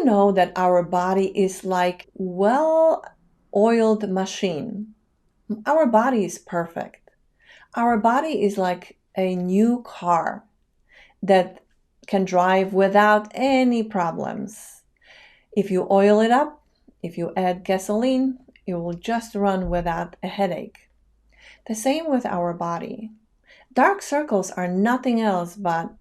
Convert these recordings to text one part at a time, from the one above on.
you know that our body is like well-oiled machine? Our body is perfect. Our body is like a new car that can drive without any problems. If you oil it up, if you add gasoline, it will just run without a headache. The same with our body. Dark circles are nothing else but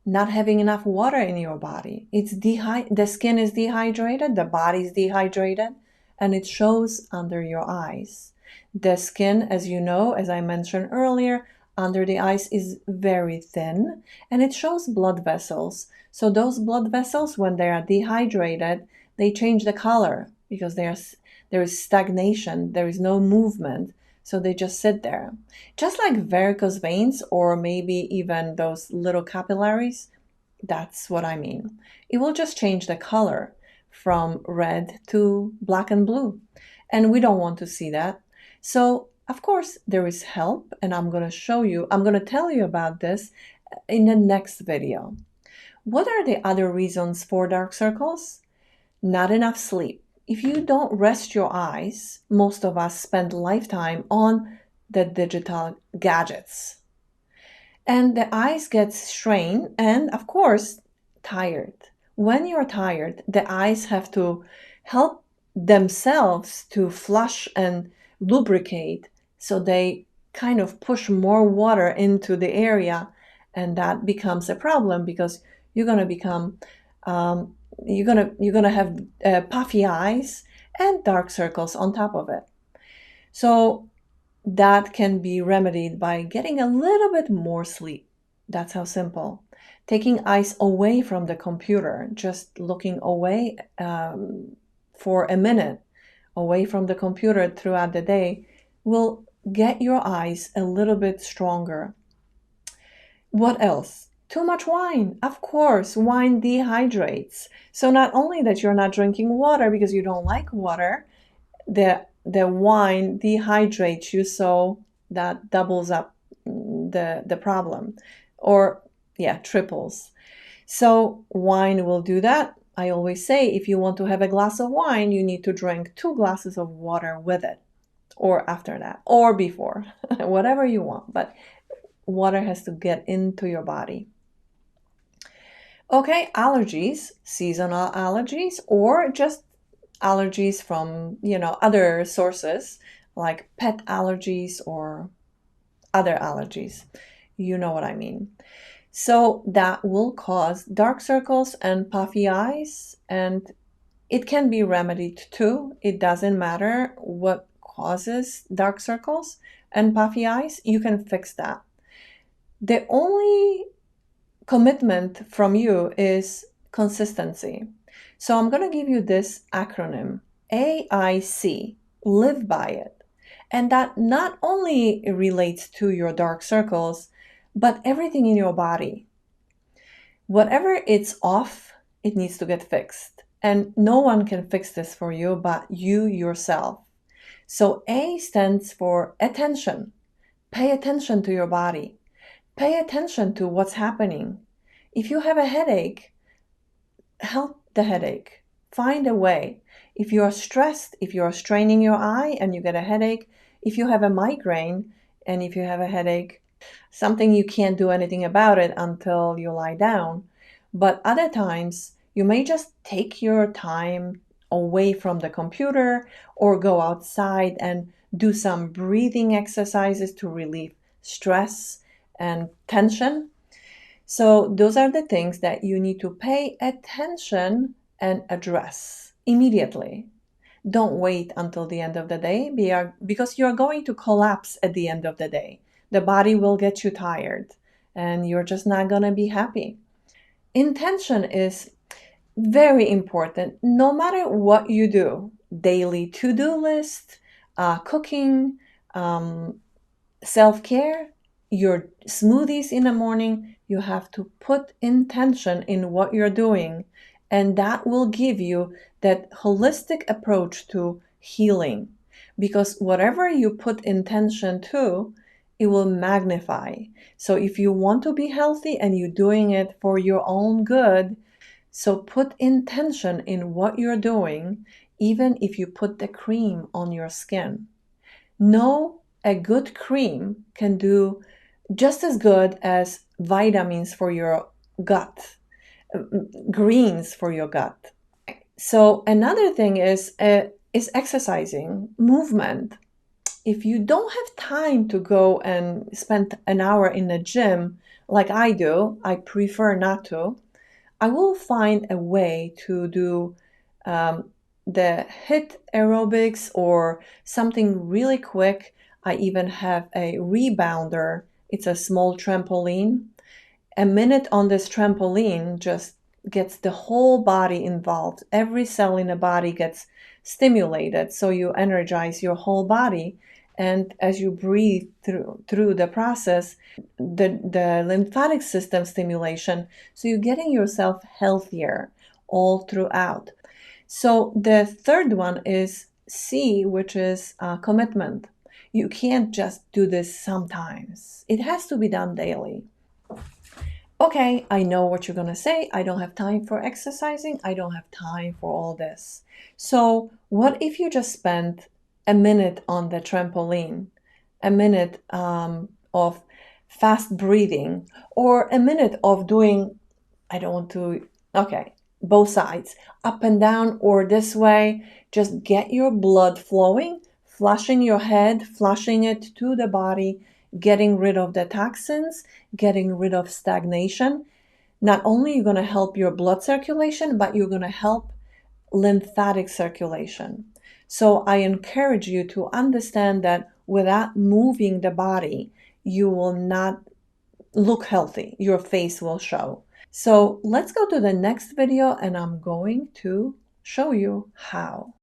not having enough water in your body. The skin is dehydrated, the body is dehydrated, and it shows under your eyes. The skin, as you know, as I mentioned earlier, under the eyes is very thin, and it shows blood vessels. So those blood vessels, when they are dehydrated, they change the color because there is stagnation, there is no movement. So they just sit there. Just like varicose veins or maybe even those little capillaries, that's what I mean. It will just change the color from red to black and blue. And we don't want to see that. So, of course, there is help, and I'm going to tell you about this in the next video. What are the other reasons for dark circles? Not enough sleep. If you don't rest your eyes, most of us spend lifetime on the digital gadgets. And the eyes get strained and, of course, tired. When you're tired, the eyes have to help themselves to flush and lubricate. So they kind of push more water into the area. And that becomes a problem because you're going to become you're gonna have puffy eyes and dark circles on top of it. So that can be remedied by getting a little bit more sleep. That's how simple. Taking eyes away from the computer, just looking away for a minute away from the computer throughout the day will get your eyes a little bit stronger. What else? Too much wine. Of course, wine dehydrates. So not only that you're not drinking water because you don't like water, the wine dehydrates you, so that doubles up the problem, or yeah, triples. So wine will do that. I always say if you want to have a glass of wine, you need to drink 2 glasses of water with it, or after that, or before, whatever you want. But water has to get into your body. Okay, allergies, seasonal allergies, or just allergies from, other sources like pet allergies or other allergies. You know what I mean. So that will cause dark circles and puffy eyes, and it can be remedied too. It doesn't matter what causes dark circles and puffy eyes, you can fix that. The only commitment from you is consistency. So I'm going to give you this acronym, AIC. Live by it. And that not only relates to your dark circles, but everything in your body. Whatever it's off, it needs to get fixed. And no one can fix this for you but you yourself. So A stands for attention. Pay attention to your body. Pay attention to what's happening. If you have a headache, help the headache. Find a way. If you are stressed, if you are straining your eye and you get a headache, if you have a migraine and if you have a headache, something you can't do anything about it until you lie down. But other times, you may just take your time away from the computer or go outside and do some breathing exercises to relieve stress and tension. So those are the things that you need to pay attention and address immediately. Don't wait until the end of the day because you're going to collapse at the end of the day. The body will get you tired and you're just not going to be happy. Intention is very important no matter what you do. Daily to-do list, cooking, self-care, your smoothies in the morning, you have to put intention in what you're doing, and that will give you that holistic approach to healing. Because whatever you put intention to, it will magnify. So if you want to be healthy and you're doing it for your own good, So put intention in what you're doing, even if you put the cream on your skin. Know a good cream can do just as good as vitamins for your gut, greens for your gut. So another thing is exercising, movement. If you don't have time to go and spend an hour in the gym like I do, I prefer not to. I will find a way to do um, the HIIT aerobics or something really quick. I even have a rebounder. It's a small trampoline. A minute on this trampoline just gets the whole body involved. Every cell in the body gets stimulated, so you energize your whole body. And as you breathe through the process, the lymphatic system stimulation, so you're getting yourself healthier all throughout. So the third one is C, which is commitment. You can't just do this sometimes. It has to be done daily. Okay, I know what you're gonna say. I don't have time for exercising. I don't have time for all this. So, what if you just spent a minute on the trampoline, a minute of fast breathing, or a minute of doing, I don't want to, okay, both sides, up and down or this way? Just get your blood flowing, flushing your head, flushing it to the body, getting rid of the toxins, getting rid of stagnation. Not only are you going to help your blood circulation, but you're going to help lymphatic circulation. So I encourage you to understand that without moving the body, you will not look healthy. Your face will show. So let's go to the next video and I'm going to show you how.